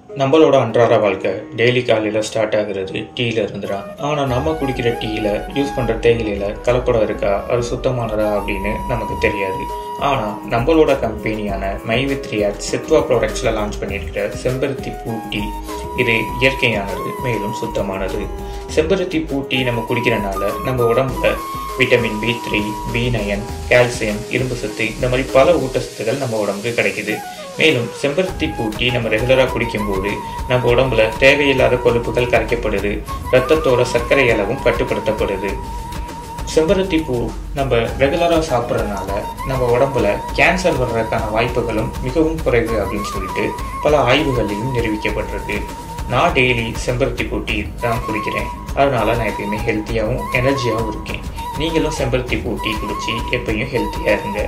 நம்மளோட அன்றாட வாழ்க்கை டெய்லி காலையில் ஸ்டார்ட் ஆகுறது டீயில் இருந்துடான். ஆனால் நம்ம குடிக்கிற டீயில் யூஸ் பண்ணுற தேயிலையில் கலப்படம் இருக்கா, அது சுத்தமானதா அப்படின்னு நமக்கு தெரியாது. ஆனால் நம்மளோட கம்பெனியான my with react Sidhwa ப்ராடக்ட்ஸில் launch பண்ணியிருக்கிற செம்பருத்தி பூ டீ இது இயற்கையானது, மேலும் சுத்தமானது. செம்பருத்தி பூ டீ நம்ம குடிக்கிறனால நம்ம உடம்புல விட்டமின் B3, B9, கால்சியம், இரும்பு சத்து இந்த மாதிரி பல ஊட்டச்சத்துக்கள் நம்ம உடம்புக்கு கிடைக்குது. மேலும் செம்பருத்தி பூ டீ நம்ம ரெகுலராக குடிக்கும்போது நம்ம உடம்புல தேவையில்லாத கொழுப்புகள் கரைக்கப்படுது, ரத்தத்தோட சர்க்கரை அளவும் கட்டுப்படுத்தப்படுது. செம்பருத்தி பூ நம்ம ரெகுலராக சாப்பிட்றதுனால நம்ம உடம்புல கேன்சர் வர்றதுக்கான வாய்ப்புகளும் மிகவும் குறைவு அப்படின்னு சொல்லிட்டு பல ஆய்வுகளையும் நிரூபிக்கப்பட்டிருக்கு. நான் டெய்லி செம்பருத்தி பூ டீ தான் குடிக்கிறேன். அதனால நான் எப்பயுமே ஹெல்த்தியாகவும் எனர்ஜியாகவும் இருக்கேன். நீங்களும் செம்பருத்தி பூ டீ குடிச்சு எப்பயும் ஹெல்த்தியாக இருங்க.